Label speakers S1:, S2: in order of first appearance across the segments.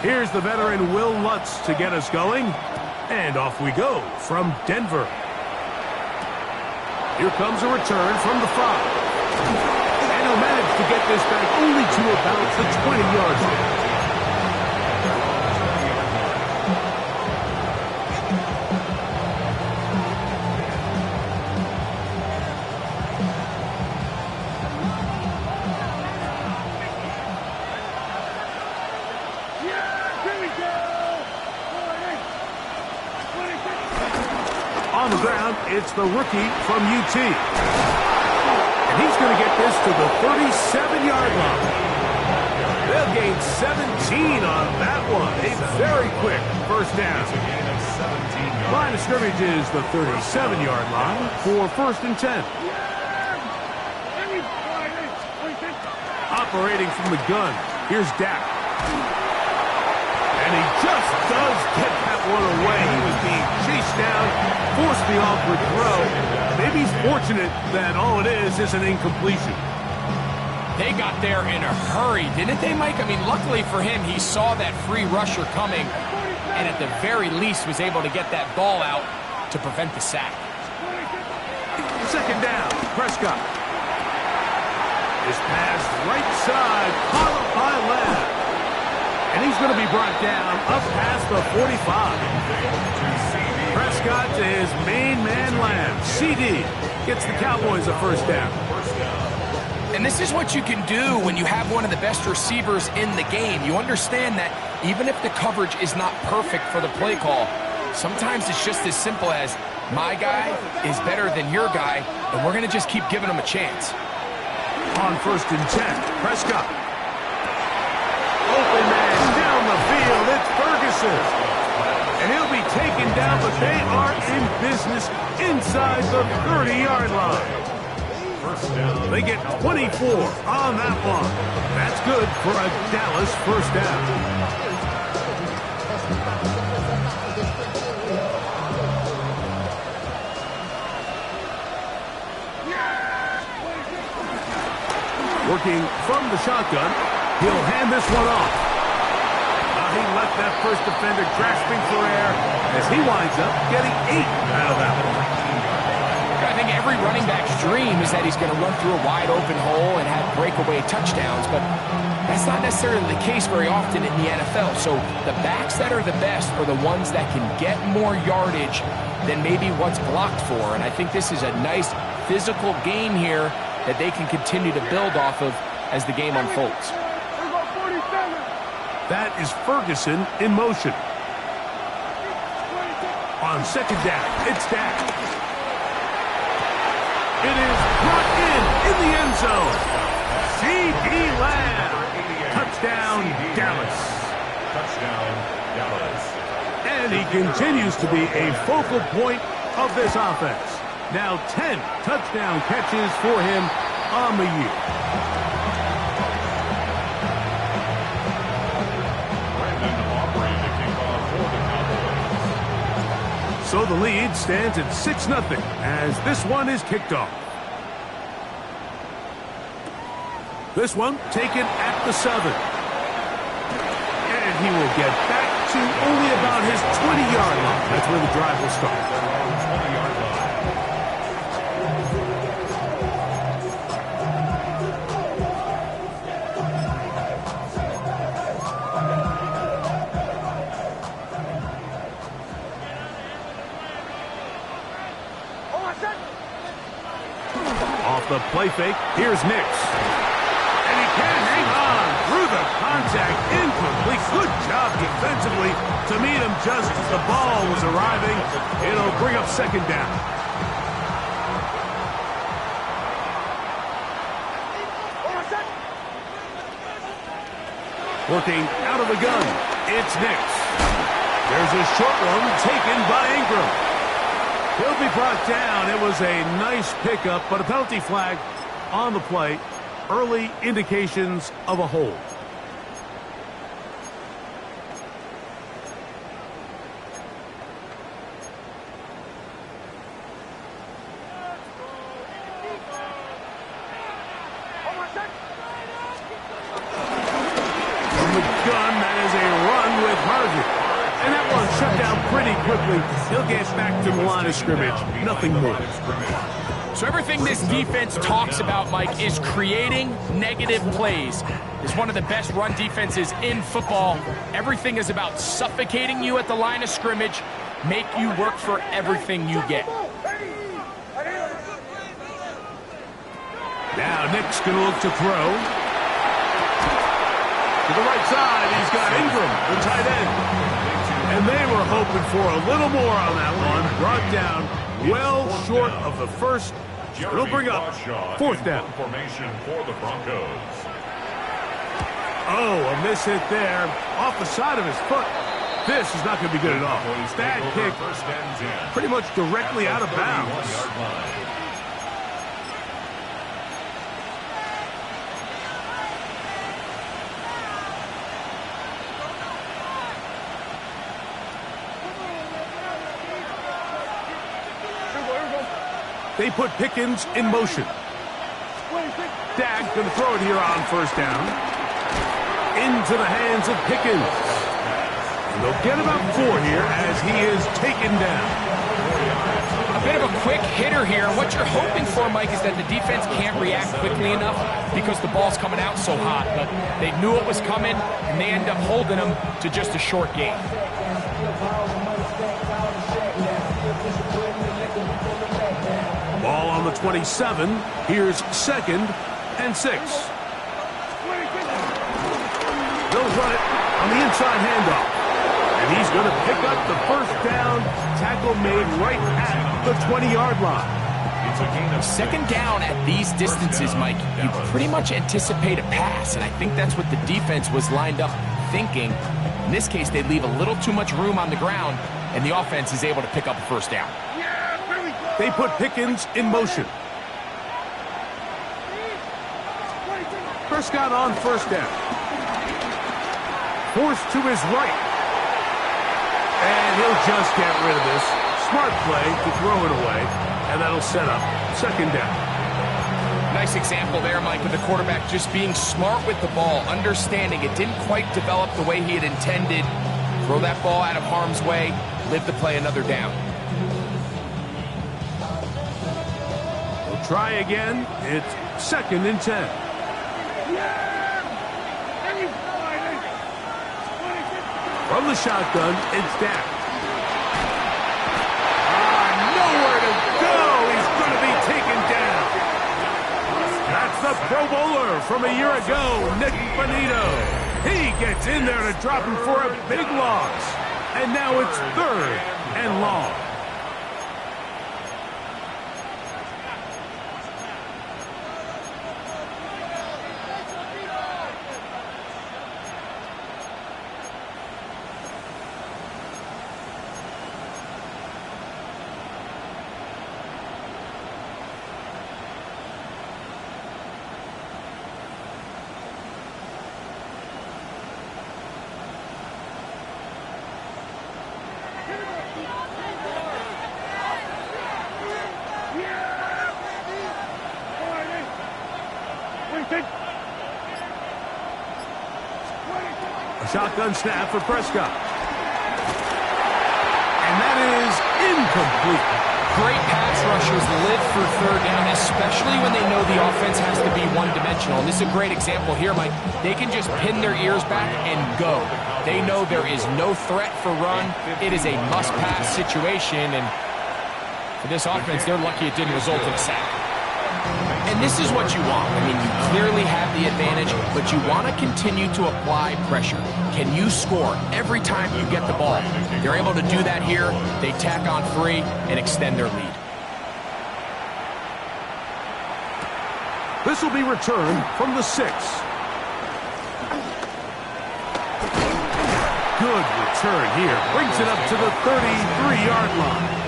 S1: Here's the veteran Will Lutz to get us going. And off we go from Denver. Here comes a return from the 5. And he'll manage to get this back only to about the 20-yard line. On the ground, it's the rookie from UT. And he's going to get this to the 37-yard line. They'll gain 17 on that one. A very quick first down. Line of scrimmage is the 37-yard line for 1st and 10. Operating from the gun, here's Dak. And he just does get that one away. He was being chased down, forced the awkward throw. Maybe he's fortunate that all it is an incompletion.
S2: They got there in a hurry, didn't they, Mike? I mean, luckily for him, he saw that free rusher coming and at the very least was able to get that ball out to prevent the sack.
S1: 2nd down, Prescott. This pass right side, caught up by Lamb. And he's going to be brought down up past the 45. Prescott to his main man, Lamb. CD gets the Cowboys a 1st down.
S2: And this is what you can do when you have one of the best receivers in the game. You understand that even if the coverage is not perfect for the play call, sometimes it's just as simple as my guy is better than your guy, and we're going to just keep giving him a chance.
S1: On 1st and 10, Prescott. Open man down the field, it's Ferguson. And he'll be taken down, but they are in business inside the 30-yard line. They get 24 on that one. That's good for a Dallas 1st down. Working from the shotgun, he'll hand this one off. He left that first defender grasping for air as he winds up getting 8 out of that one.
S2: I think every running back's dream is that he's going to run through a wide open hole and have breakaway touchdowns, but that's not necessarily the case very often in the NFL. So the backs that are the best are the ones that can get more yardage than maybe what's blocked for. And I think this is a nice physical game here that they can continue to build off of as the game unfolds.
S1: That is Ferguson in motion. On 2nd down, it's Dak. It is brought in the end zone. C.D. Lamb. Touchdown, Dallas.
S3: Touchdown, Dallas.
S1: And he continues to be a focal point of this offense. Now 10 touchdown catches for him on the year. So the lead stands at 6-0 as this one is kicked off. This one taken at the 7. And he will get back to only about his 20-yard line. That's where the drive will start.
S3: 20-yard line.
S1: Off the play fake, here's Nix. And he can hang on through the contact. Incomplete. Good job defensively to meet him just as the ball was arriving. It'll bring up 2nd down. Working out of the gun, it's Nix. There's a short one taken by Ingram. He'll be brought down. It was a nice pickup, but a penalty flag on the play. Early indications of a hold. from the gun. That is a run with Harvey. And that one shut down pretty quickly. He'll get back to the line of scrimmage. Nothing more.
S2: So everything this defense talks about, Mike, is creating negative plays. It's one of the best run defenses in football. Everything is about suffocating you at the line of scrimmage, make you work for everything you get.
S1: Now Nick's going to look to throw. To the right side, he's got Ingram, the tight end. And they were hoping for a little more on that one. Brought down well short of the first. It'll bring up fourth down.
S3: Formation for the Broncos.
S1: Oh, a miss hit there. Off the side of his foot. This is not going to be good at all. Bad kick. Pretty much directly out of bounds. They put Pickens in motion. Dak going to throw it here on first down. Into the hands of Pickens. And they'll get about 4 here as he is taken down.
S2: A bit of a quick hitter here. What you're hoping for, Mike, is that the defense can't react quickly enough because the ball's coming out so hot. But they knew it was coming, and they end up holding them to just a short gain.
S1: Ball on the 27. Here's 2nd and 6. They'll run it on the inside handoff. And he's going to pick up the first down. Tackle made right at the 20-yard line.
S2: Second down at these distances, Mike, you pretty much anticipate a pass. And I think that's what the defense was lined up thinking. In this case, they leave a little too much room on the ground, and the offense is able to pick up a first down.
S1: They put Pickens in motion. Prescott on first down. Forced to his right. And he'll just get rid of this. Smart play to throw it away. And that'll set up 2nd down.
S2: Nice example there, Mike, with the quarterback just being smart with the ball, understanding it didn't quite develop the way he had intended. Throw that ball out of harm's way, live to play another down.
S1: We'll try again. It's 2nd and 10. From the shotgun, it's Dak. Nowhere to go. He's going to be taken down. That's the Pro Bowler from a year ago, Nick Bonito. He gets in there to drop him for a big loss. And now it's 3rd and long. A shotgun snap for Prescott. And that is incomplete.
S2: Great pass rushers live for 3rd down, especially when they know the offense has to be one-dimensional. And this is a great example here, Mike. They can just pin their ears back and go. They know there is no threat for run. It is a must-pass situation, and for this offense, they're lucky it didn't result in a sack. And this is what you want. I mean, you clearly have the advantage, but you want to continue to apply pressure. Can you score every time you get the ball? They're able to do that here. They tack on 3 and extend their lead.
S1: This will be returned from the 6. Good return here. Brings it up to the 33-yard line.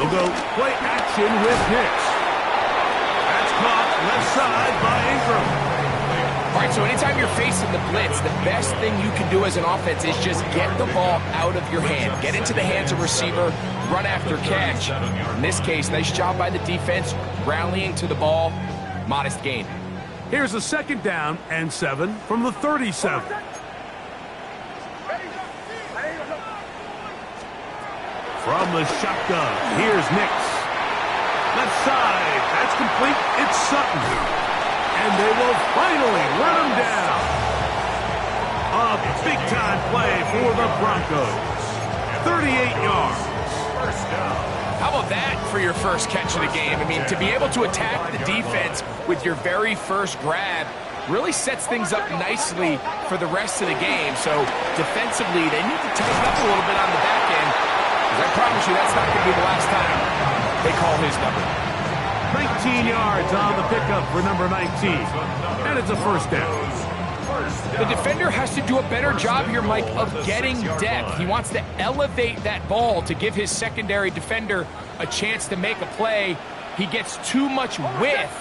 S1: They'll go play action with Hicks. That's caught left side by Ingram.
S2: All right, so anytime you're facing the blitz, the best thing you can do as an offense is just get the ball out of your hand. Get into the hands of receiver, run after catch. In this case, nice job by the defense, rallying to the ball. Modest gain.
S1: Here's a second down and 7 from the 37. From the shotgun, here's Nix. Left side, that's complete. It's Sutton. And they will finally run him down. A big-time play for the Broncos. 38 yards.
S2: How about that for your first catch of the game? I mean, to be able to attack the defense with your very first grab really sets things up nicely for the rest of the game. So defensively, they need to tighten up a little bit on the back end. Because I promise you, that's not going to be the last time they call his number.
S1: 19 yards on the pickup for number 19. And it's a first down.
S2: The defender has to do a better job here, Mike, of getting depth. He wants to elevate that ball to give his secondary defender a chance to make a play. He gets too much width,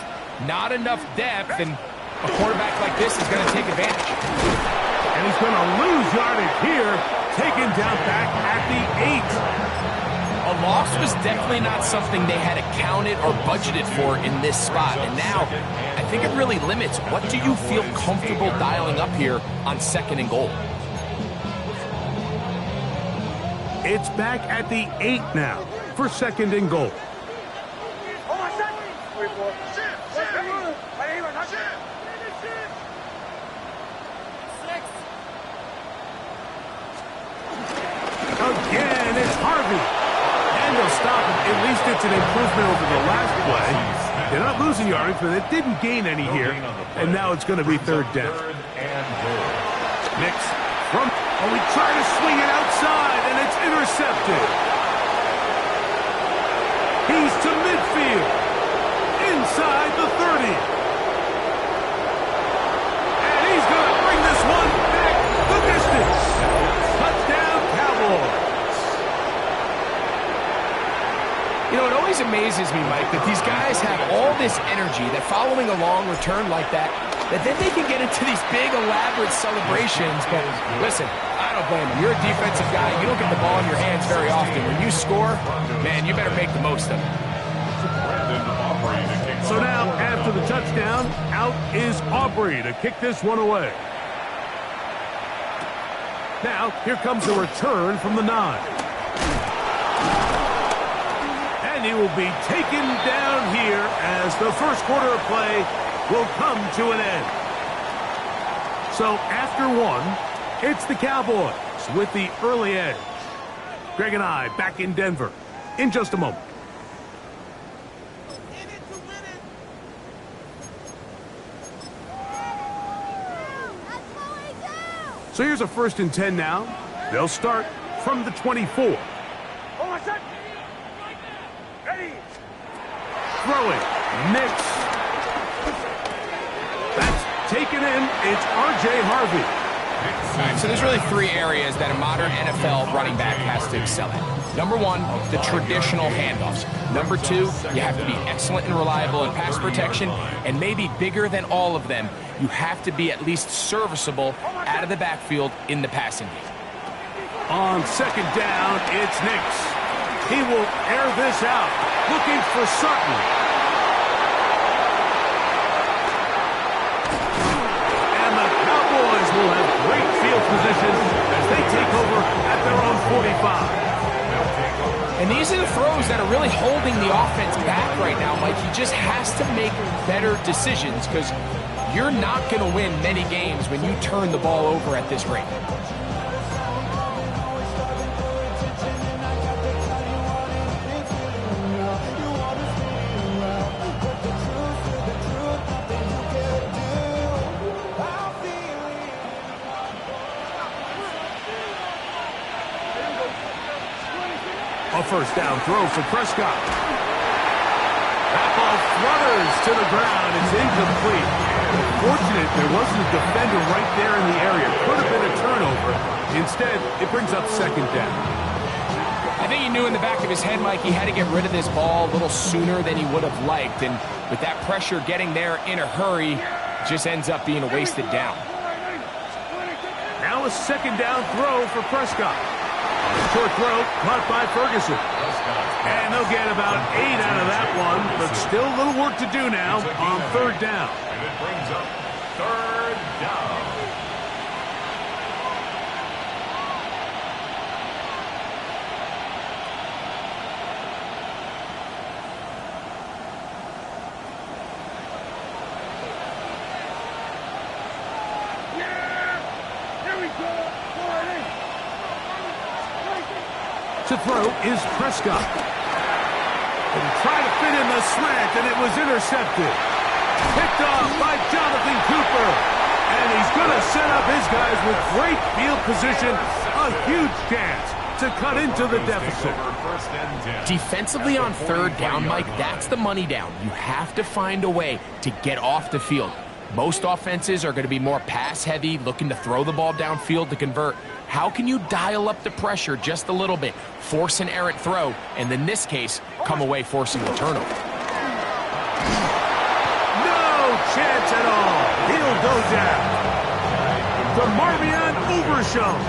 S2: not enough depth, and a quarterback like this is going to take advantage.
S1: And he's going to lose yardage here, taken down back at the 8.
S2: A loss was definitely not something they had accounted or budgeted for in this spot. And now, I think it really limits what do you feel comfortable dialing up here on second and goal.
S1: It's back at the 8 now for second and goal. Again, it's Harvey. And they'll stop him. At least it's an improvement over the last play. They're not losing yardage, but they didn't gain any here. And now it's going to be third down. Nix from... Oh, he tried to swing it outside, and it's intercepted. He's to midfield. Inside the 30. And he's going to bring this one back the distance. Touchdown, Cowboys.
S2: You know, it always amazes me, Mike, that these guys have all this energy, that following a long return like that then they can get into these big, elaborate celebrations. But listen, I don't blame them. You're a defensive guy. You don't get the ball in your hands very often. When you score, man, you better make the most of it.
S1: So now, after the touchdown, out is Aubrey to kick this one away. Now, here comes a return from the 9. And he will be taken down here as the first quarter of play will come to an end. So after one, it's the Cowboys with the early edge. Greg and I back in Denver in just a moment. So here's a 1st and 10 now. They'll start from the 24. Throwing, Nix. That's taken in. It's R.J. Harvey.
S2: All right, so there's really 3 areas that a modern NFL running back has to excel at. Number 1, the traditional handoffs. Number 2, you have to be excellent and reliable in pass protection. And maybe bigger than all of them, you have to be at least serviceable out of the backfield in the passing game.
S1: On 2nd down, it's Nix. He will air this out, looking for Sutton. And the Cowboys will have great field position as they take over at their own 45.
S2: And these are the throws that are really holding the offense back right now, Mike. He just has to make better decisions because you're not going to win many games when you turn the ball over at this rate.
S1: A first down throw for Prescott. That ball flutters to the ground. It's incomplete. Fortunate there wasn't a defender right there in the area. Could have been a turnover. Instead, it brings up 2nd down.
S2: I think he knew in the back of his head, Mike, he had to get rid of this ball a little sooner than he would have liked. And with that pressure getting there in a hurry, it just ends up being a wasted down.
S1: Now a second down throw for Prescott. Short throw caught by Ferguson. And they'll get about 8 out of that one, but still a little work to do now on third down.
S3: And it brings up third down.
S1: To throw is Prescott. And try to fit in the slant, and it was intercepted. Picked off by Jonathan Cooper. And he's going to set up his guys with great field position. A huge chance to cut into the deficit.
S2: Defensively on third down, Mike, that's the money down. You have to find a way to get off the field. Most offenses are going to be more pass-heavy, looking to throw the ball downfield to convert. How can you dial up the pressure just a little bit, force an errant throw, and in this case, come away forcing the turnover?
S1: No chance at all. He'll go down. DeMarvion Overshown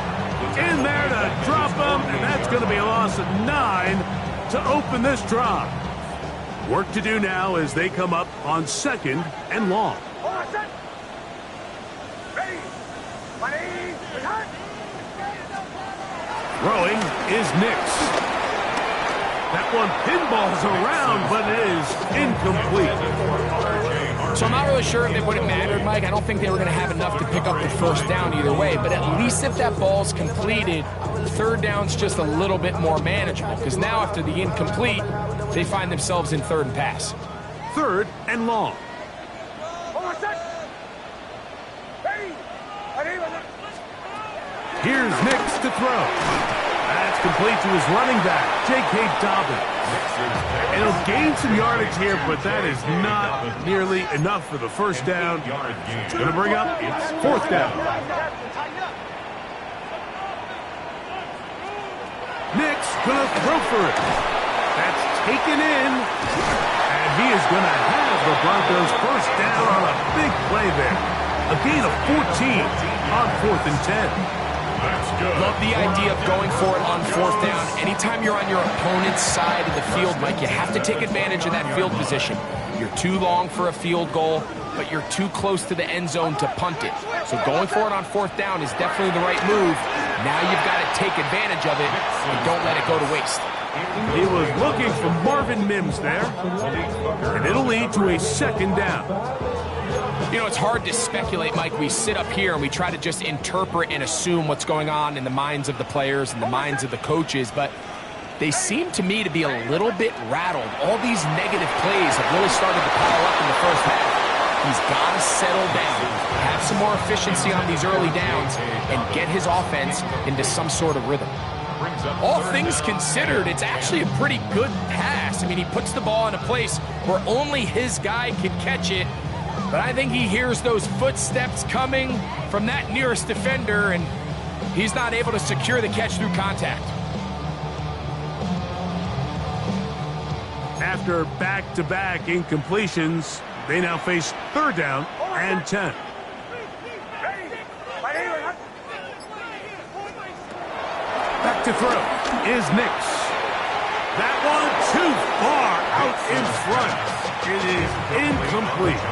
S1: in there to drop him, and that's going to be a loss of 9 to open this drive. Work to do now as they come up on second and long. Throwing is Nix. That one pinballs around, but it is incomplete.
S2: So I'm not really sure if it would have mattered, Mike. I don't think they were going to have enough to pick up the first down either way. But at least if that ball's completed, third down's just a little bit more manageable. Because now after the incomplete, they find themselves in third and pass.
S1: Third and long. Here's Nix to throw. That's complete to his running back, J.K. Dobbins. And he'll gain some yardage here, but that is not nearly enough for the first down. It's going to bring up fourth down. Nix going to throw for it. That's taken in. And he is going to have the Broncos first down on a big play there. A gain of 14 on 4th and 10.
S2: Love the idea of going for it on fourth down. Anytime you're on your opponent's side of the field, Mike, you have to take advantage of that field position. You're too long for a field goal, but you're too close to the end zone to punt it. So going for it on fourth down is definitely the right move. Now you've got to take advantage of it and don't let it go to waste.
S1: He was looking for Marvin Mims there, and it'll lead to a second down.
S2: You know, it's hard to speculate, Mike. We sit up here and we try to just interpret and assume what's going on in the minds of the players and the minds of the coaches, but they seem to me to be a little bit rattled. All these negative plays have really started to pile up in the first half. He's got to settle down, have some more efficiency on these early downs, and get his offense into some sort of rhythm. All things considered, it's actually a pretty good pass. I mean, he puts the ball in a place where only his guy can catch it. But I think he hears those footsteps coming from that nearest defender, and he's not able to secure the catch through contact.
S1: After back-to-back incompletions, they now face third down and 10. Back to throw is Nix. That one too far out in front. It is incomplete.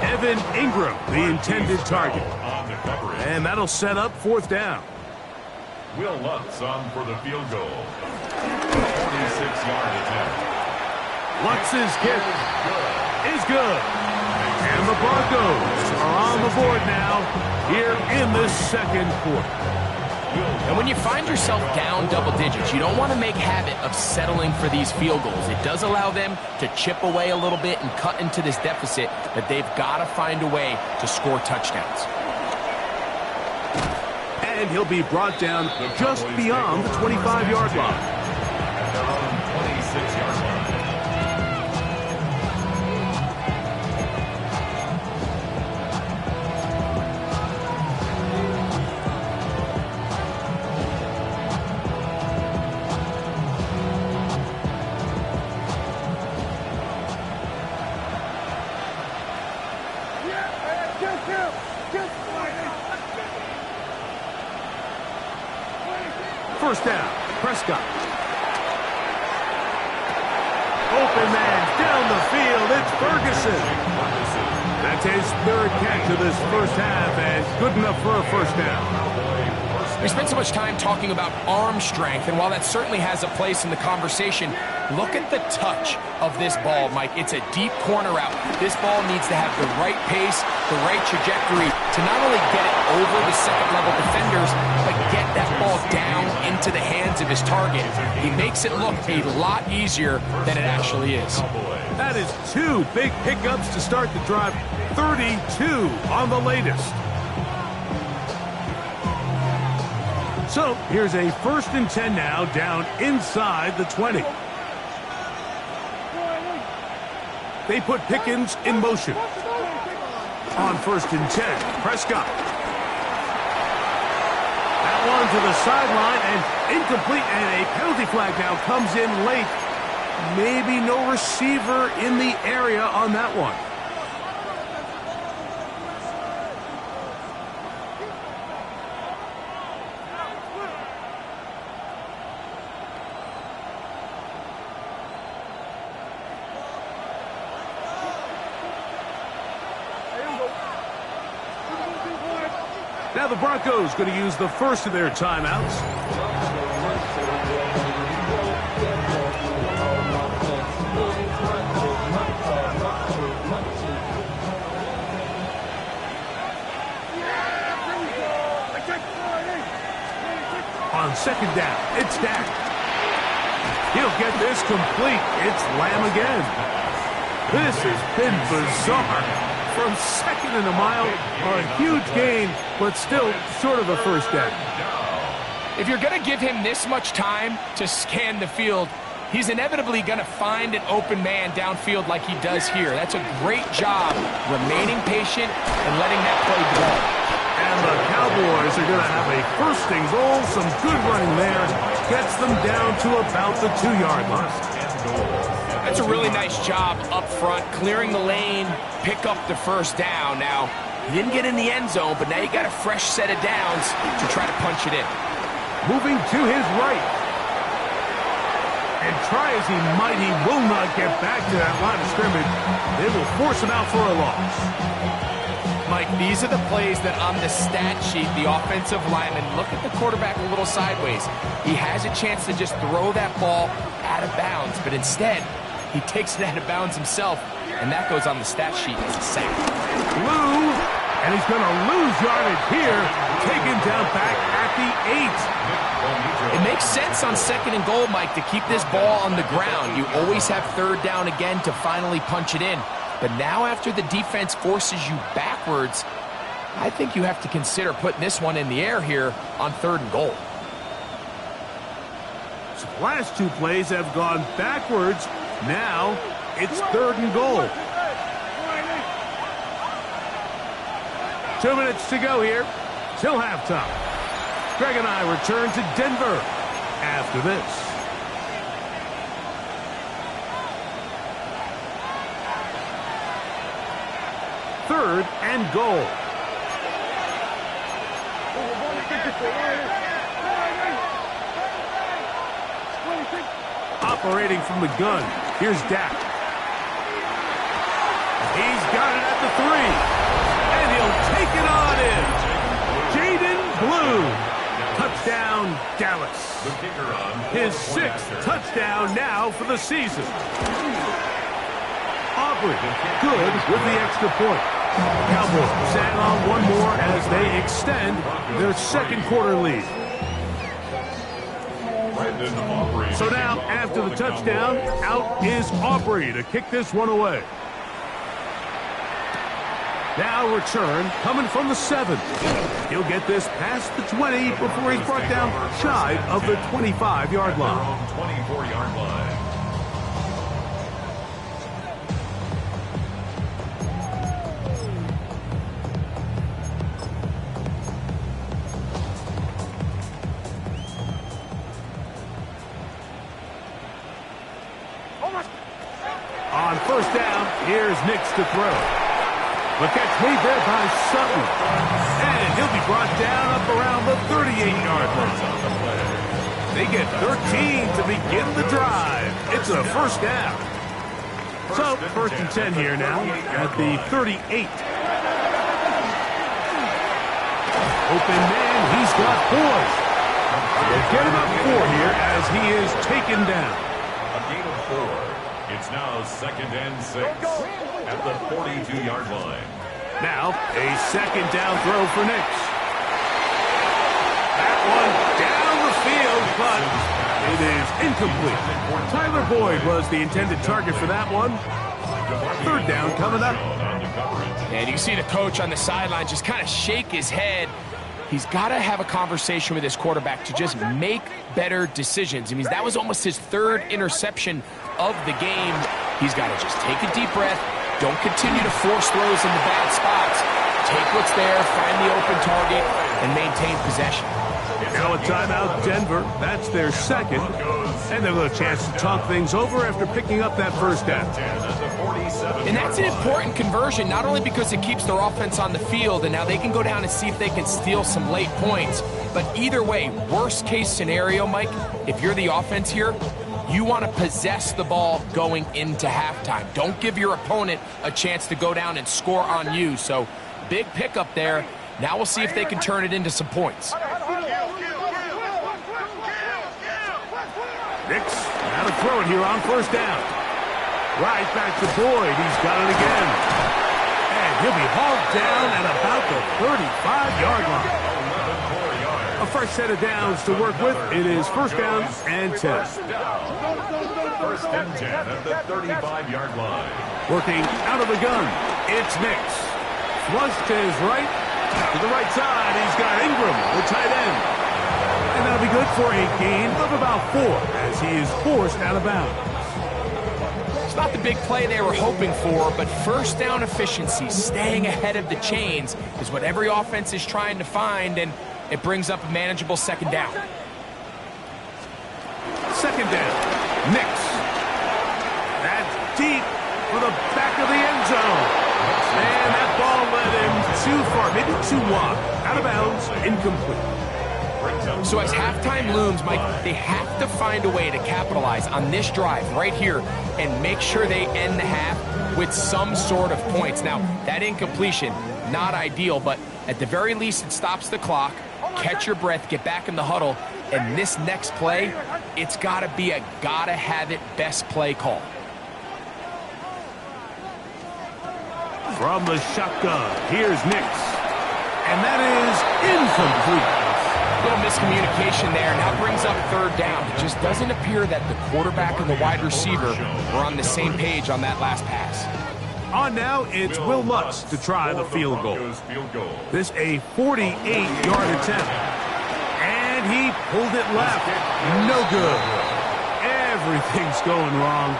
S1: Evan Ingram, the intended target. And that'll set up fourth down.
S3: Will Lutz on for the field goal. 46-yard attempt.
S1: Lutz's kick is good. And the Broncos are on the board now here in the second quarter.
S2: And when you find yourself down double digits, you don't want to make habit of settling for these field goals. It does allow them to chip away a little bit and cut into this deficit, but they've got to find a way to score touchdowns.
S1: And he'll be brought down just beyond the 25-yard line.
S3: At their own 26-yard line.
S1: first down. Prescott. Open man down the field. It's Ferguson. That's his third catch of this first half, and good enough for a first down.
S2: We spent so much time talking about arm strength, and while that certainly has a place in the conversation, look at the touch of this ball, Mike. It's a deep corner route. This ball needs to have the right pace, the right trajectory to not only get it over the second-level defenders, but get that ball down into the hands of his target. He makes it look a lot easier than it actually is.
S1: That is 2 big pickups to start the drive. 32 on the latest. So here's a 1st and 10 now, down inside the 20. They put Pickens in motion. On 1st and 10, Prescott. That one to the sideline and incomplete, and a penalty flag now comes in late. Maybe no receiver in the area on that one. Now the Broncos going to use the first of their timeouts. On 2nd down, it's Dak. He'll get this complete. It's Lamb again. This has been bizarre. From 2nd and a mile, a huge gain, but still short of a first down.
S2: If you're going to give him this much time to scan the field, he's inevitably going to find an open man downfield like he does here. That's a great job remaining patient and letting that play develop.
S1: And the Cowboys are going to have a 1st and goal. Some good running there. Gets them down to about the 2-yard line.
S2: That's a really nice job up front, clearing the lane, pick up the first down. Now, he didn't get in the end zone, but now you got a fresh set of downs to try to punch it in.
S1: Moving to his right. And try as he might, he will not get back to that line of scrimmage. They will force him out for a loss.
S2: Mike, these are the plays that on the stat sheet, the offensive lineman, look at the quarterback a little sideways. He has a chance to just throw that ball out of bounds, but instead, he takes it out of bounds himself, and that goes on the stat sheet as a sack.
S1: Blue, and he's going to lose yardage here, taken down back at the 8.
S2: It makes sense on 2nd and goal, Mike, to keep this ball on the ground. You always have 3rd down again to finally punch it in. But now after the defense forces you backwards, I think you have to consider putting this one in the air here on 3rd and goal.
S1: So the last 2 plays have gone backwards. Now it's 3rd and goal. 2 minutes to go here till halftime. Greg and I return to Denver after this. 3rd and goal. Operating from the gun. Here's Dak. He's got it at the 3. And he'll take it on in. Jaden Blue. Touchdown, Dallas. His 6th touchdown now for the season. Aubrey, good with the extra point. Cowboys sat on one more as they extend their 2nd quarter lead. So now, after the touchdown, out is Aubrey to kick this one away. Now return coming from the 7. He'll get this past the 20 before he's brought down shy of the 25-yard line.
S3: 24-yard line.
S1: On 1st down, here's Nix to throw. But catch made there by Sutton. And he'll be brought down up around the 38-yard line. They get 13 to begin the drive. It's a first down. So, first and 10 here now at the 38. Open man, he's got poise. They get him up 4 here as he is taken down.
S3: A gain of 4. It's now second and 6 at the 42-yard line.
S1: Now, a second down throw for Nix. That one down the field, but it is incomplete. Tyler Boyd was the intended target for that one. Third down coming up.
S2: And you can see the coach on the sideline just kind of shake his head. He's got to have a conversation with his quarterback to just make better decisions. I mean, that was almost his 3rd interception of the game. He's got to just take a deep breath. Don't continue to force throws into bad spots. Take what's there, find the open target, and maintain possession.
S1: Now a timeout, Denver. That's their second. And they'll have a chance to talk things over after picking up that first down.
S2: And that's an important conversion, not only because it keeps their offense on the field, and now they can go down and see if they can steal some late points. But either way, worst case scenario, Mike, if you're the offense here, you want to possess the ball going into halftime. Don't give your opponent a chance to go down and score on you. So big pickup there. Now we'll see if they can turn it into some points.
S1: Nix, now to throw it here on first down. Right back to Boyd. He's got it again. And he'll be hauled down at about the 35-yard line. A fresh set of downs to work with. It is first down and 10.
S3: First and 10 at the 35-yard line.
S1: Working out of the gun. It's Nix. Flush to his right. To the right side, he's got Ingram, the tight end. And that'll be good for a gain of about 4 as he is forced out of bounds.
S2: It's not the big play they were hoping for, but first down efficiency, staying ahead of the chains, is what every offense is trying to find, and it brings up a manageable second down.
S1: Second down, Nix. That's deep for the back of the end zone. And that ball led him too far, maybe too wide. Out of bounds, incomplete.
S2: So as halftime looms, Mike, they have to find a way to capitalize on this drive right here and make sure they end the half with some sort of points. Now, that incompletion, not ideal, but at the very least it stops the clock. Catch your breath, get back in the huddle, and this next play, it's got to be a gotta-have-it best play call.
S1: From the shotgun, here's Nix. And that is incomplete.
S2: A little miscommunication there. Now brings up third down. It just doesn't appear that the quarterback and the wide receiver were on the same page on that last pass.
S1: On now, it's Will Lutz to try the field goal. This a 48-yard attempt. And he pulled it left. No good. Everything's going wrong.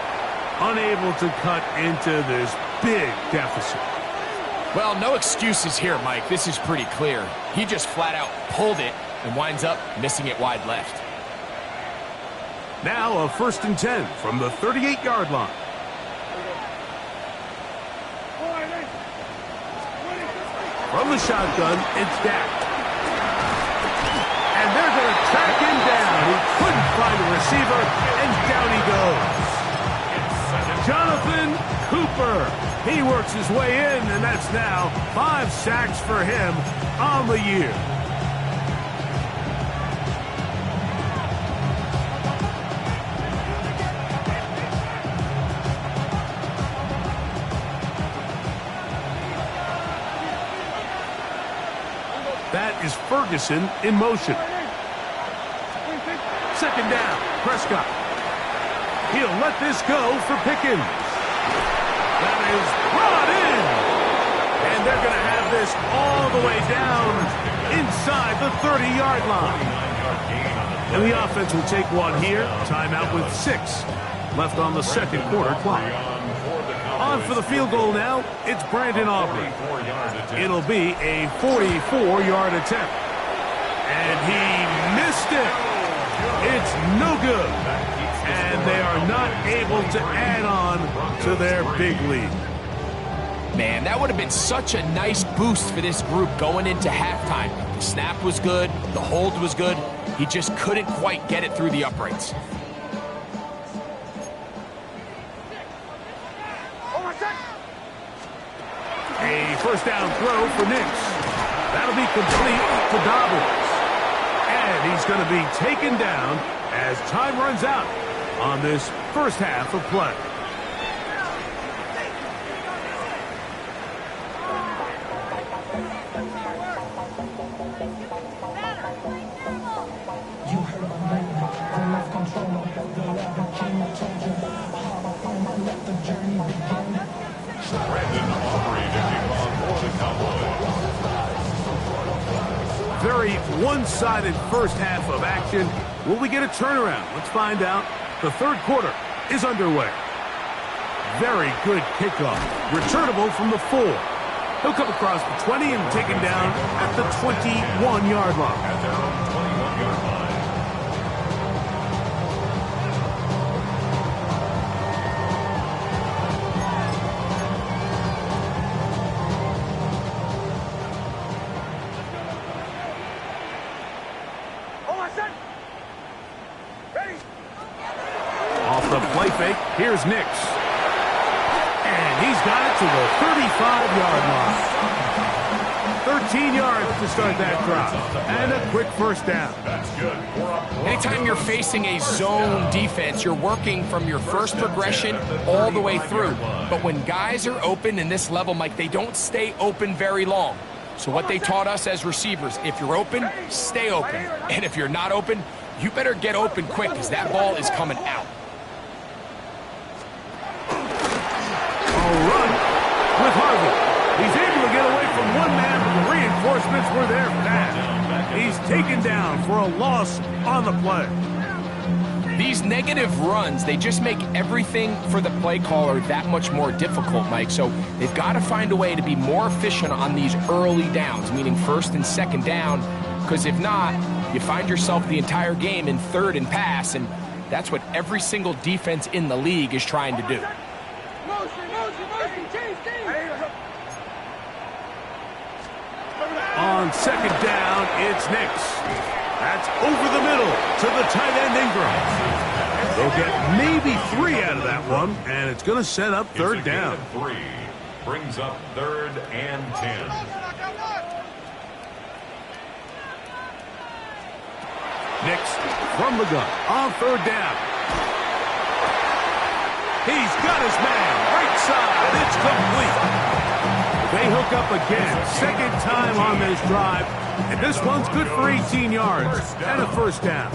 S1: Unable to cut into this big deficit.
S2: Well, no excuses here, Mike. This is pretty clear. He just flat out pulled it and winds up missing it wide left.
S1: Now a first and 10 from the 38-yard line. From the shotgun, it's Dak. And they're going to track him down. He couldn't find a receiver, and down he goes. Jonathan Cooper. He works his way in, and that's now 5 sacks for him on the year. That is Ferguson in motion. Second down, Prescott. He'll let this go for Pickens. That is brought in. And they're going to have this all the way down inside the 30-yard line. And the offense will take one here. Timeout with 6 left on the second quarter clock. On for the field goal now, it's Brandon Aubrey. It'll be a 44-yard attempt. And he missed it. It's no good. And they are not able to add on to their big lead.
S2: Man, that would have been such a nice boost for this group going into halftime. The snap was good, the hold was good, He just couldn't quite get it through the uprights.
S1: A first down throw for Nix. That'll be complete to Dobbins. And he's going to be taken down as time runs out on this first half of play. Very one-sided first half of action. Will we get a turnaround? Let's find out. The third quarter is underway. Very good kickoff. Returnable from the 4. He'll come across the 20 and taken down at the 21-yard line.
S3: At their own 21-yard line.
S1: Off the play fake, here's Nix. And he's got it to the 35-yard line. 13 yards to start that drive. And a quick first down.
S3: That's good.
S2: Anytime you're facing a zone defense, you're working from your first progression all the way through. But when guys are open in this level, Mike, they don't stay open very long. So what they taught us as receivers, if you're open, stay open. And if you're not open, you better get open quick because that ball is coming out.
S1: Run with Harvey. He's able to get away from one man, but the reinforcements were there fast. He's taken down for a loss on the play.
S2: These negative runs, they just make everything for the play caller that much more difficult, Mike. So they've got to find a way to be more efficient on these early downs, meaning first and second down, because if not, you find yourself the entire game in third and pass, and that's what every single defense in the league is trying to do.
S1: On second down, it's Nix. That's over the middle to the tight end Ingram. They'll get maybe 3 out of that one, and it's going to set up third down.
S3: 3 brings up 3rd and 10.
S1: Nix from the gun on third down. He's got his man right side. It's complete. They hook up again. Second time on this drive. And this one's good for 18 yards and a first down.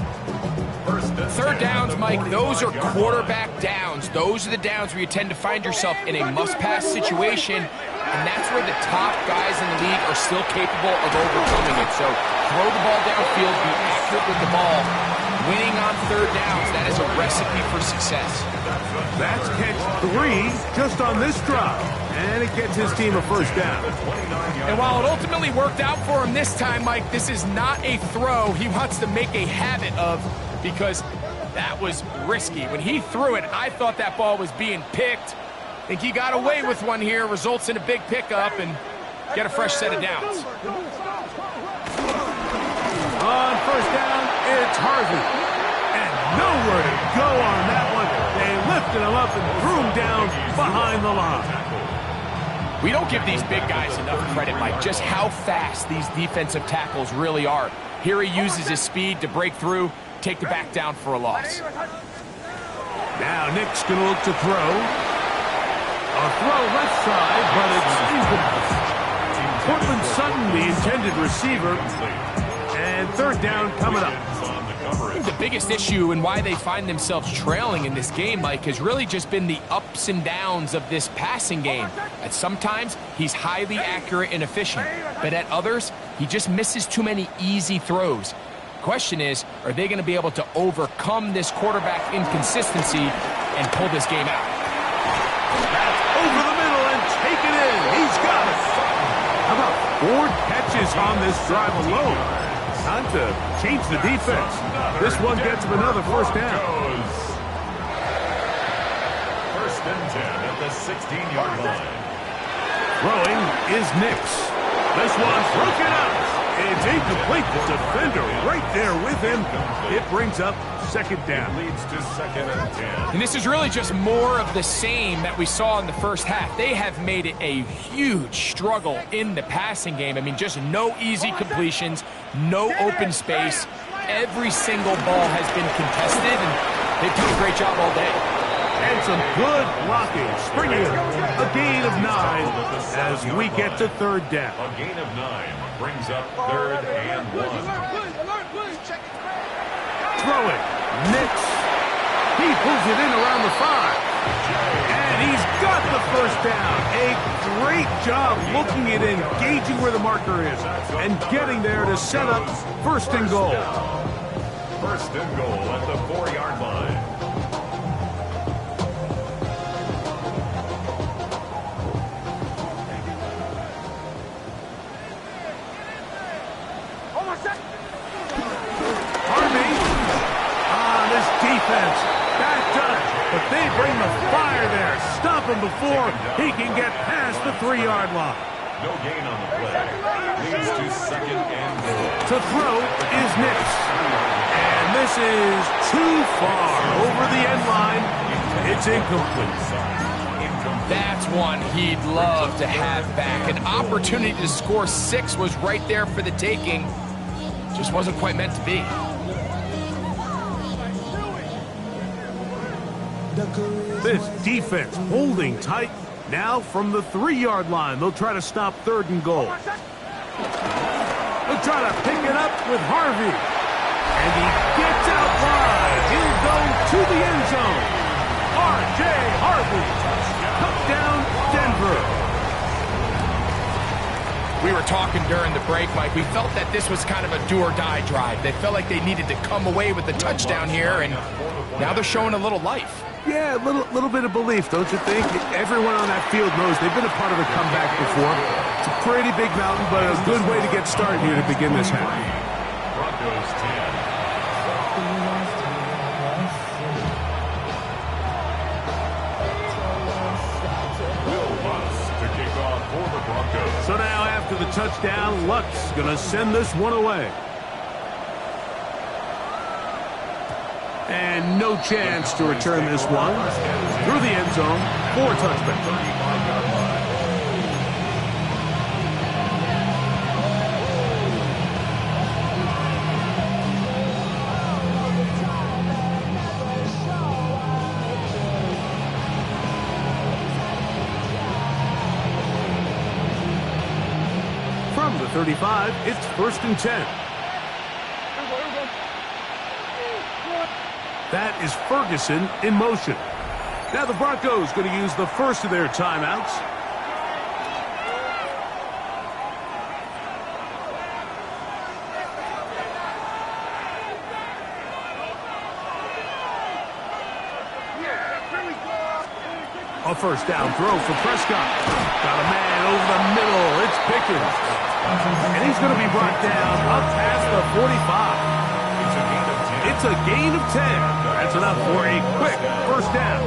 S2: Third downs, Mike, those are quarterback downs. Those are the downs where you tend to find yourself in a must-pass situation, and that's where the top guys in the league are still capable of overcoming it. So throw the ball downfield, be accurate with the ball. Winning on third downs, that is a recipe for success.
S1: That's catch 3 just on this drive, and it gets his team a first down.
S2: And while it ultimately worked out for him this time, Mike, this is not a throw he wants to make a habit of, because that was risky. When he threw it, I thought that ball was being picked. I think he got away with one here, results in a big pickup, and get a fresh set of downs.
S1: On first down, it's Harvey. And nowhere to go on that one. They lifted him up and threw him down behind the line.
S2: We don't give these big guys enough credit, Mike, just how fast these defensive tackles really are. Here he uses his speed to break through, take the back down for a loss.
S1: Now Nick's going to look to throw. A throw left side, but it's incomplete. Cortland Sutton, the intended receiver. And third down coming up.
S2: The biggest issue and why they find themselves trailing in this game, Mike, has really just been the ups and downs of this passing game. At sometimes, he's highly accurate and efficient, but at others, he just misses too many easy throws. Question is, are they going to be able to overcome this quarterback inconsistency and pull this game out?
S1: That's over the middle and taken in. He's got it. How about 4 catches on this drive alone? Time to change the defense. This one gets him another first down.
S3: First and 10 at the 16-yard line.
S1: Throwing is Nix. This one's broken up. It's incomplete. The defender right there with him. It brings up second down.
S3: It leads to second and 10.
S2: And this is really just more of the same that we saw in the first half. They have made it a huge struggle in the passing game. I mean, just no easy completions, no open space. Every single ball has been contested, and they've done a great job all day.
S1: And some good blocking. Springing a gain of 9 as we get to third down.
S3: A gain of 9 brings up third and 1.
S1: Throw it. Nix. He pulls it in around the 5. And he's got the first down. A great job looking at engaging where the marker is and getting there to set up first and goal.
S3: First and goal at the 4-yard line.
S1: Defense backed up, but they bring the fire there. Stop him before he can get past the 3-yard line.
S3: No gain on the play. Leads to second and goal.
S1: To throw is Nix. And this is too far over the end line. It's incomplete.
S2: That's one he'd love to have back. An opportunity to score 6 was right there for the taking. Just wasn't quite meant to be.
S1: This defense holding tight. Now from the 3-yard line, they'll try to stop third and goal. They'll try to pick it up with Harvey. And he gets out wide. He'll go to the end zone. R.J. Harvey. Touchdown, Denver.
S2: We were talking during the break, Mike. We felt that this was kind of a do-or-die drive. They felt like they needed to come away with the touchdown here, and now they're showing a little life.
S1: Yeah, a little bit of belief, don't you think? Everyone on that field knows they've been a part of a comeback before. It's a pretty big mountain, but a good way to get started here to begin this half.
S3: Broncos 10. Will Lutz to kick off for the Broncos.
S1: So now after the touchdown, Lutz going to send this one away. And no chance to return this one. Through the end zone for a touchback. From the 35, it's first and 10. That is Ferguson in motion. Now the Broncos going to use the first of their timeouts. A first down throw for Prescott. Got a man over the middle. It's Pickens. And he's going to be brought down up past the 45. It's a gain of 10. That's enough for a quick first down.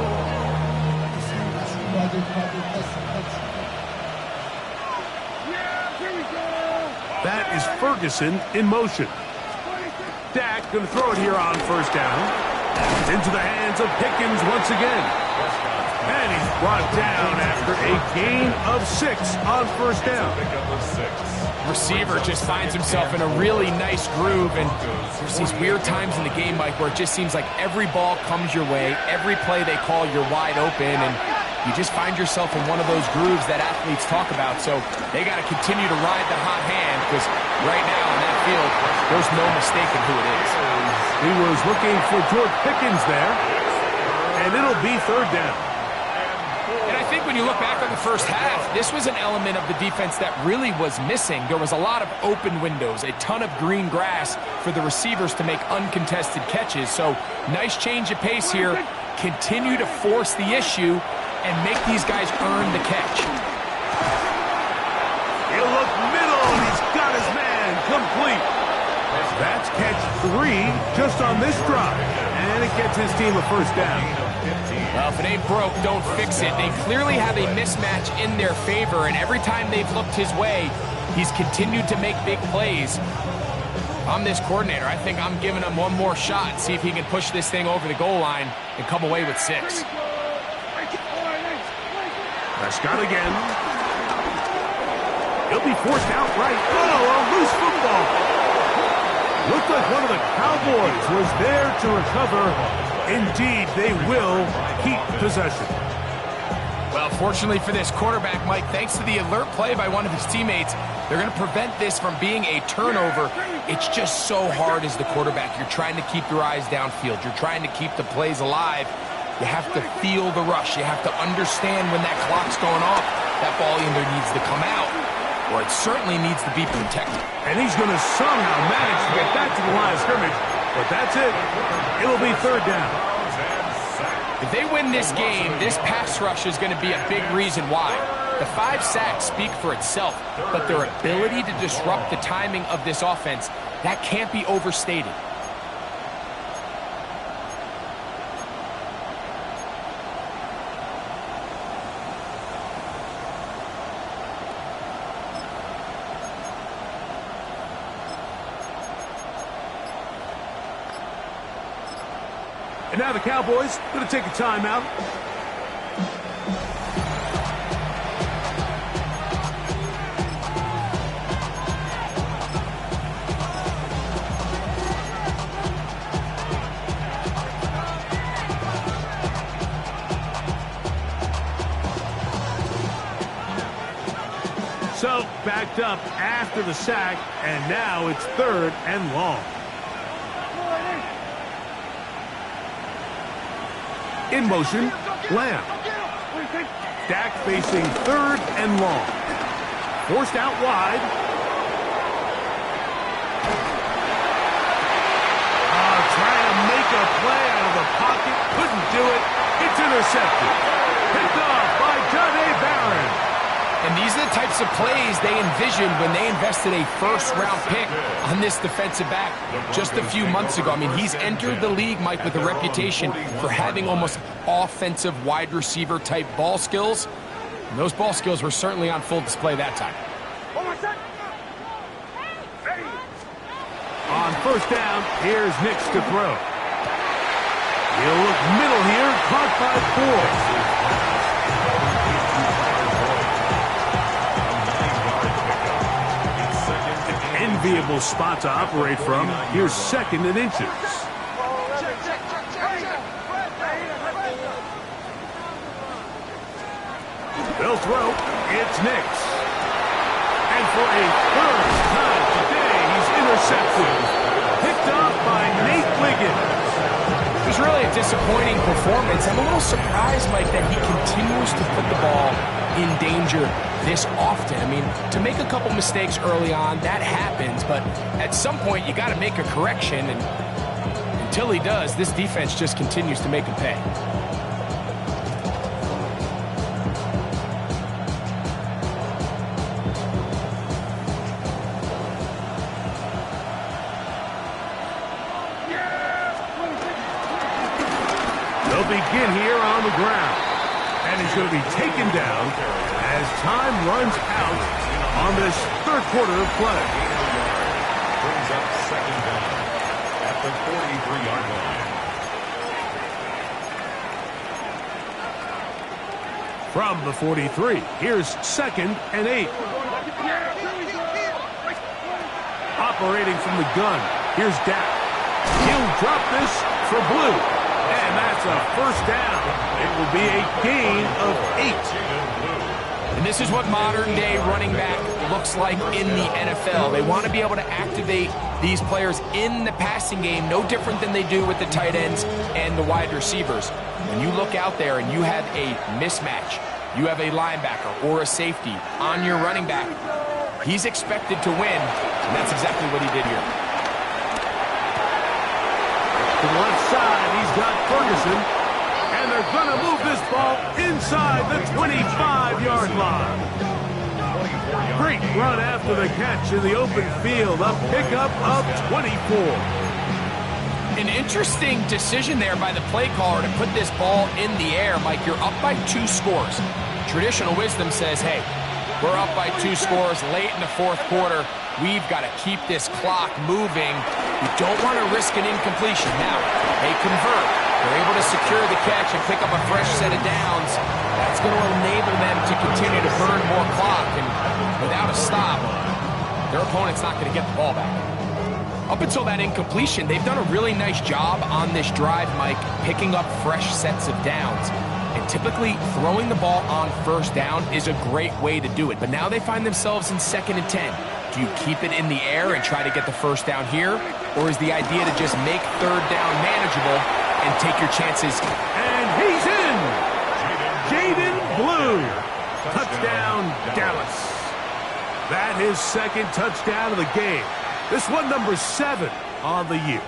S1: That is Ferguson in motion. Dak going to throw it here on first down. Into the hands of Pickens once again. And he's brought down after a gain of 6 on first down.
S2: Receiver just finds himself in a really nice groove, and there's these weird times in the game, Mike, where it just seems like every ball comes your way, every play they call, you're wide open, and you just find yourself in one of those grooves that athletes talk about. So they got to continue to ride the hot hand, because right now in that field, there's no mistaking who it is.
S1: He was looking for George Pickens there, and it'll be third down.
S2: And I think when you look back on the first half, this was an element of the defense that really was missing. There was a lot of open windows, a ton of green grass for the receivers to make uncontested catches. So nice change of pace here. Continue to force the issue and make these guys earn the catch.
S1: He'll look middle, and he's got his man complete. That's catch 3 just on this drive. And it gets his team a first down.
S2: Well, if it ain't broke, don't fix it. They clearly have a mismatch in their favor, and every time they've looked his way, He's continued to make big plays. If I'm this coordinator, I think I'm giving him one more shot, see if he can push this thing over the goal line and come away with 6.
S1: Prescott again. He'll be forced outright. Oh, a loose football. Looked like one of the Cowboys was there to recover. Indeed, they will keep possession.
S2: Well, fortunately for this quarterback, Mike, thanks to the alert play by one of his teammates, they're going to prevent this from being a turnover. It's just so hard as the quarterback. You're trying to keep your eyes downfield. You're trying to keep the plays alive. You have to feel the rush. You have to understand when that clock's going off, that ball either needs to come out or it certainly needs to be protected.
S1: And he's going to somehow manage to get back to the line of scrimmage, but that's it. It'll be 3rd down.
S2: If they win this game, this pass rush is going to be a big reason why. The 5 sacks speak for itself, but their ability to disrupt the timing of this offense, that can't be overstated.
S1: And now the Cowboys going to take a timeout. So, backed up after the sack, and now it's 3rd and long. In motion, Lamb. Dak facing 3rd and long. Forced out wide. Trying to make a play out of the pocket. Couldn't do it. It's intercepted. Picked off by Jahdae Barron.
S2: And these are the types of plays they envisioned when they invested a 1st-round pick on this defensive back just a few months ago. I mean, he's entered the league, Mike, with a reputation for having almost offensive wide receiver type ball skills. And those ball skills were certainly on full display that time.
S1: On 1st down, here's Nix to throw. He'll look middle here, caught by 4. Enviable spot to operate from. Here's 2nd and inches. They'll throw. It's Nix. And for a 3rd time today, he's intercepted. Picked off by Nate Liggins.
S2: It was really a disappointing performance. I'm a little surprised, Mike, that he continues to put the ball in danger this often. I mean, to make a couple mistakes early on, that happens, but at some point you got to make a correction, and until he does, this defense just continues to make him pay.
S1: They'll begin here on the ground, and he's going to be taken down as time runs out on this 3rd quarter of play.
S3: Brings up 2nd down at the 43-yard line.
S1: From the 43, here's 2nd and 8. Operating from the gun, here's Dak. He'll drop this for Blue. And that's a 1st down. It will be a gain of 8.
S2: And this is what modern-day running back looks like in the NFL. They want to be able to activate these players in the passing game, no different than they do with the tight ends and the wide receivers. When you look out there and you have a mismatch, you have a linebacker or a safety on your running back, he's expected to win, and that's exactly what he did here.
S1: To the left side, he's got Ferguson, and they're going to move this ball inside the 25-yard line. Great run after the catch in the open field, a pickup of 24.
S2: An interesting decision there by the play caller to put this ball in the air. Mike, you're up by 2 scores. Traditional wisdom says, hey, We're up by 2 scores late in the fourth quarter. We've got to keep this clock moving. We don't want to risk an incompletion. Now, they convert. They're able to secure the catch and pick up a fresh set of downs. That's going to enable them to continue to burn more clock. And without a stop, their opponent's not going to get the ball back. Up until that incompletion, they've done a really nice job on this drive, Mike, picking up fresh sets of downs. And typically, throwing the ball on first down is a great way to do it. But now they find themselves in 2nd and 10. Do you keep it in the air and try to get the first down here? Or is the idea to just make 3rd down manageable and take your chances?
S1: And he's in! Jaden Blue. Touchdown, Dallas. That is 2nd touchdown of the game. This one, number 7 on the year.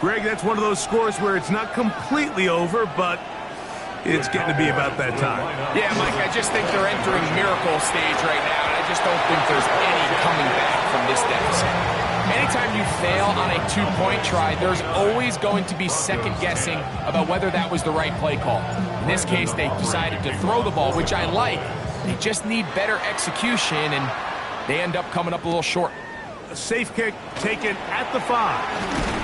S1: Greg, that's one of those scores where it's not completely over, but it's getting to be about that time.
S2: Yeah, Mike, I just think they're entering miracle stage right now, and I just don't think there's any coming back from this deficit. Anytime you fail on a 2-point try, there's always going to be second guessing about whether that was the right play call. In this case, they decided to throw the ball, which I like. They just need better execution, and they end up coming up a little short.
S1: A safe kick taken at the 5.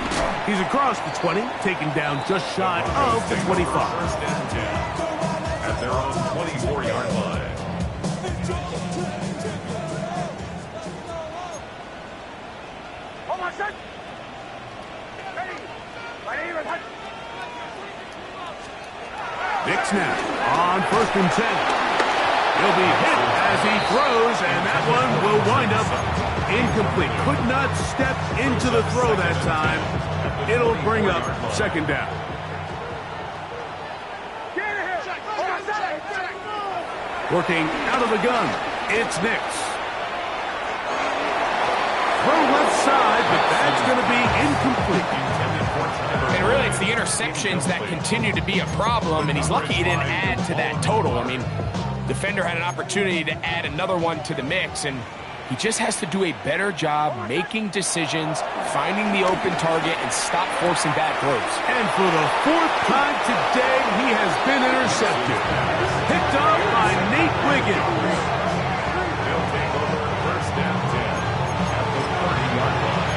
S1: He's across the 20, taken down just shy of the 25.
S3: First and 10 at their own 24-yard line.
S1: Nick snap on 1st and 10. He'll be hit as he throws, and that one will wind up incomplete. Could not step into the throw that time. It'll bring up 2nd down. Working out of the gun, it's Nix. Throw left side, but that's going to be incomplete.
S2: And really, it's the interceptions that continue to be a problem, and he's lucky he didn't add to that total. I mean, defender had an opportunity to add another one to the mix, and he just has to do a better job making decisions, finding the open target, and stop forcing bad throws.
S1: And for the 4th time today, he has been intercepted. Picked up by Nate Wiggins.
S3: They'll take over 1st and 10 at the 30-yard line.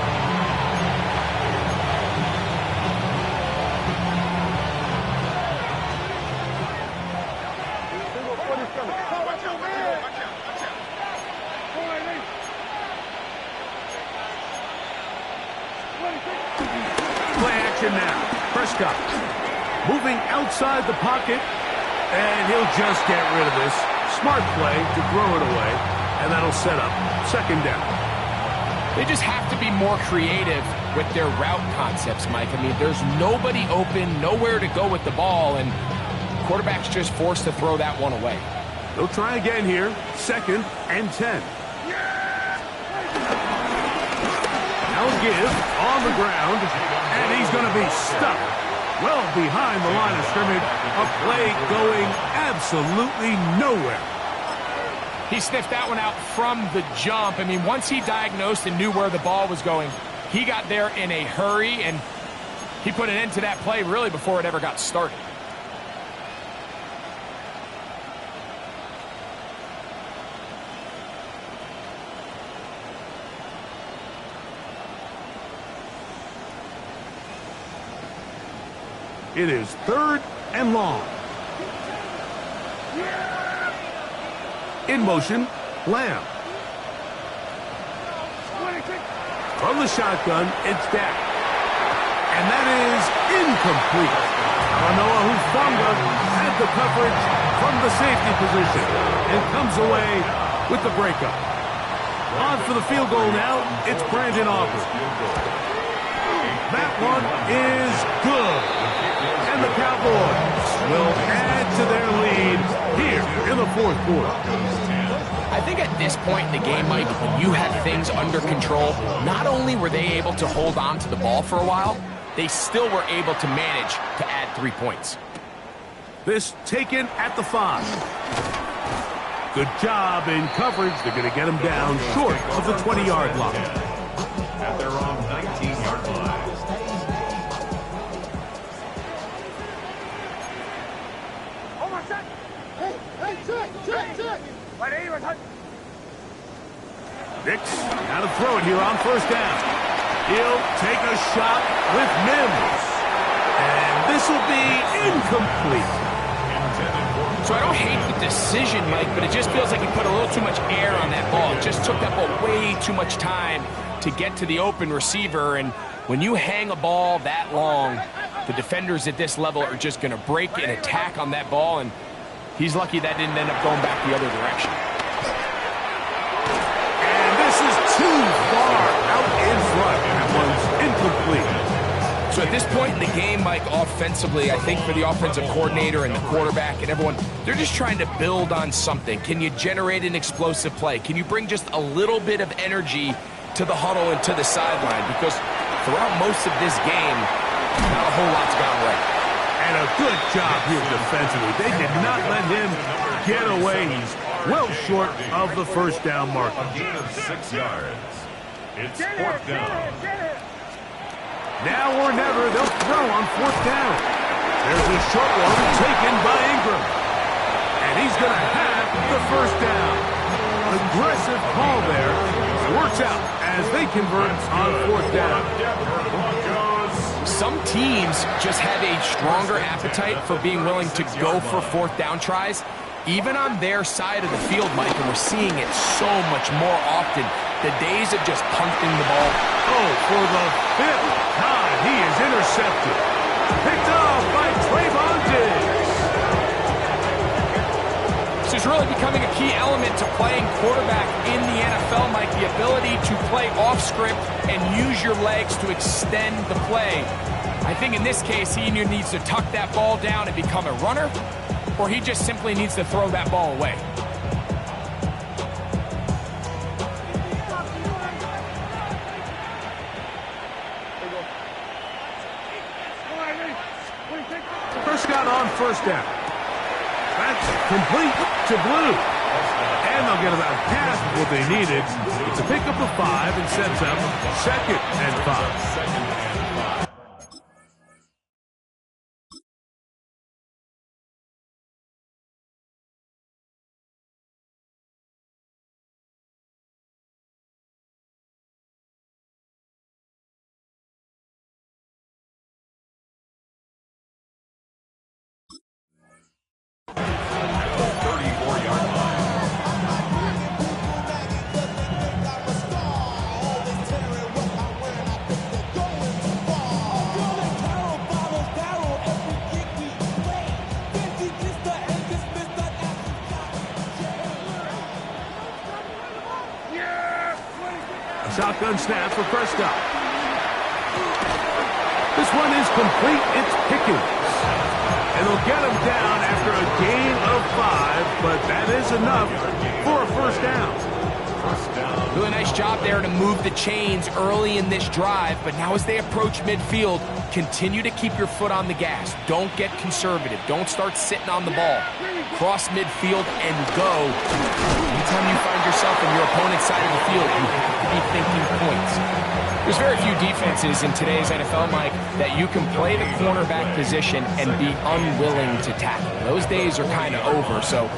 S1: Play action now. Prescott moving outside the pocket, and he'll just get rid of this. Smart play to throw it away, and that'll set up 2nd down.
S2: They just have to be more creative with their route concepts, Mike. I mean, there's nobody open, nowhere to go with the ball, and quarterback's just forced to throw that one away.
S1: They'll try again here. 2nd and 10. Now give on the ground, and he's going to be stuck well behind the line of scrimmage. A play going absolutely nowhere.
S2: He sniffed that one out from the jump. I mean, once he diagnosed and knew where the ball was going, he got there in a hurry, and he put an end to that play really before it ever got started.
S1: It is 3rd and long. In motion, Lamb. From the shotgun, it's Dak. And that is incomplete. Manoa Hufanga had the coverage from the safety position and comes away with the breakup. On for the field goal now, it's Brandon Aubrey. That one is good. And the Cowboys will add to their lead here in the 4th quarter.
S2: I think at this point in the game, Mike, when you have things under control, not only were they able to hold on to the ball for a while, they still were able to manage to add 3 points.
S1: This taken at the 5. Good job in coverage. They're going to get him down short of the 20-yard line.
S3: At their own 19-yard line.
S1: Dix, now to throw it here on first down. He'll take a shot with Mims. And this will be incomplete.
S2: So I don't hate the decision, Mike, but it just feels like he put a little too much air on that ball. It just took that ball way too much time to get to the open receiver. And when you hang a ball that long, the defenders at this level are just going to break and attack on that ball. And he's lucky that didn't end up going back the other direction.
S1: This is too far out in front. That one's incomplete.
S2: So at this point in the game, Mike, offensively, I think for the offensive coordinator and the quarterback and everyone, they're just trying to build on something. Can you generate an explosive play? Can you bring just a little bit of energy to the huddle and to the sideline? Because throughout most of this game, not a whole lot's gone right.
S1: And a good job here defensively. They did not let him get away. He's well short of the first down mark.
S3: 6 yards. It's fourth down.
S1: Now or never, they'll throw on fourth down. There's a short one taken by Ingram. And he's going to have the first down. Aggressive call there. It works out as they convert on fourth down.
S2: Some teams just have a stronger appetite for being willing to go for fourth down tries, even on their side of the field, Mike, and we're seeing it so much more often. The days of just punting the ball.
S1: Oh, for the fifth time, he is intercepted. Picked off by Trayvon Diggs.
S2: This is really becoming a key element to playing quarterback in the NFL, Mike, the ability to play off script and use your legs to extend the play. I think in this case, he either needs to tuck that ball down and become a runner, or he just simply needs to throw that ball away.
S1: Prescott on first down. That's complete to Blue. And they'll get about half of what they needed. It's a pickup of 5 and sets up 2nd and 5. Shotgun snap for Prescott. This one is complete. It's Pickens. And they'll get him down after a gain of 5, but that is enough for a first down.
S2: Really nice job there to move the chains early in this drive, but now as they approach midfield, continue to keep your foot on the gas. Don't get conservative. Don't start sitting on the ball. Cross midfield and go. Anytime you find yourself on your opponent's side of the field, you have to be thinking points. There's very few defenses in today's NFL, Mike, that you can play the cornerback position and be unwilling to tackle. Those days are kind of over, so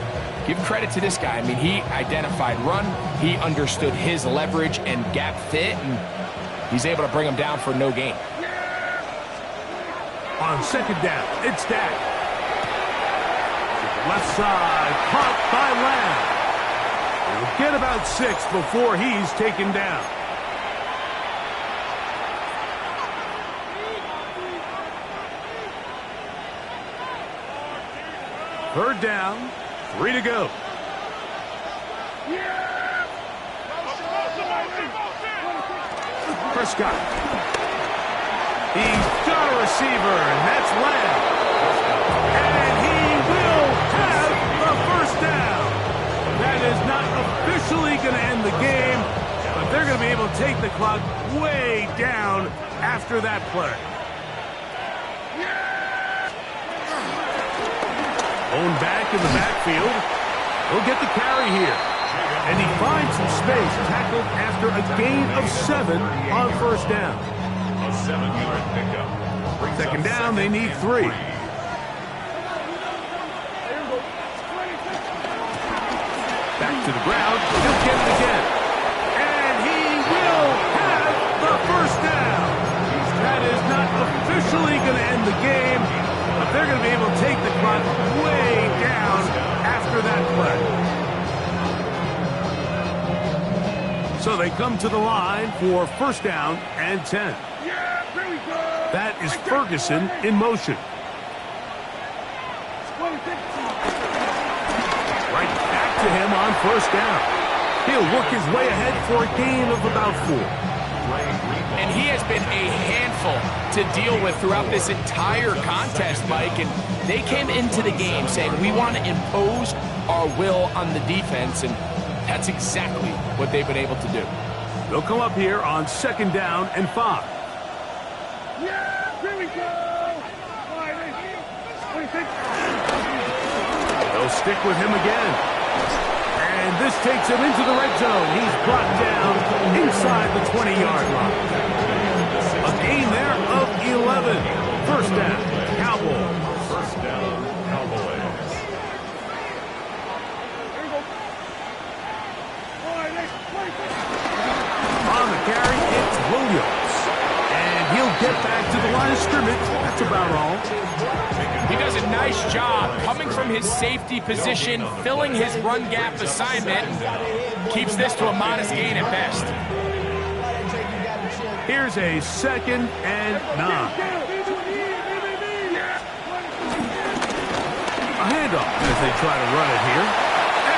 S2: give credit to this guy. I mean, he identified run, he understood his leverage and gap fit, and he's able to bring him down for no gain.
S1: On second down, it's Dak. Left side, caught by Lamb. He'll get about 6 before he's taken down. Third down, 3 to go. Prescott. He's got a receiver, and that's Lamb. And he will have the first down. That is not officially going to end the game, but they're going to be able to take the clock way down after that play. Owned back in the backfield. He'll get the carry here. And he finds some space, tackled after a gain of 7 on first down.
S3: A 7-yard pickup.
S1: Second down, they need 3. to the ground. He'll get it again. And he will have the first down. That is not officially going to end the game, but they're going to be able to take the clock way down after that play. So they come to the line for first down and 10. That is Ferguson in motion. Right back to him on first down. He'll work his way ahead for a gain of about 4.
S2: And he has been a handful to deal with throughout this entire contest, Mike. And they came into the game saying, we want to impose our will on the defense. And that's exactly what they've been able to do.
S1: They'll come up here on second down and 5. They'll stick with him again. And this takes him into the red zone. He's brought down inside the 20-yard line. A gain there of 11. First down, Cowboys.
S3: First down, Cowboys.
S1: On the carry, it's Williams. And he'll get back to the line of scrimmage. That's about all.
S2: He does a nice job coming from his safety position, filling his run gap assignment, keeps this to a modest gain at best.
S1: Here's a second and 9. A handoff as they try to run it here.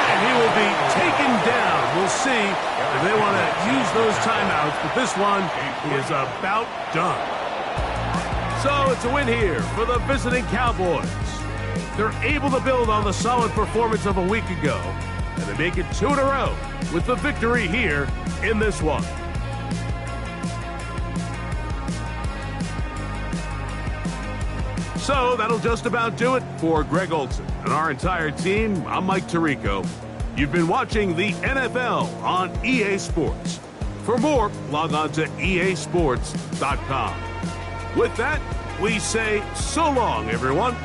S1: And he will be taken down. We'll see if they want to use those timeouts, but this one is about done. So it's a win here for the visiting Cowboys. They're able to build on the solid performance of a week ago, and they make it 2 in a row with the victory here in this one. So that'll just about do it for Greg Olson and our entire team. I'm Mike Tirico. You've been watching the NFL on EA Sports. For more, log on to easports.com. With that, we say so long, everyone.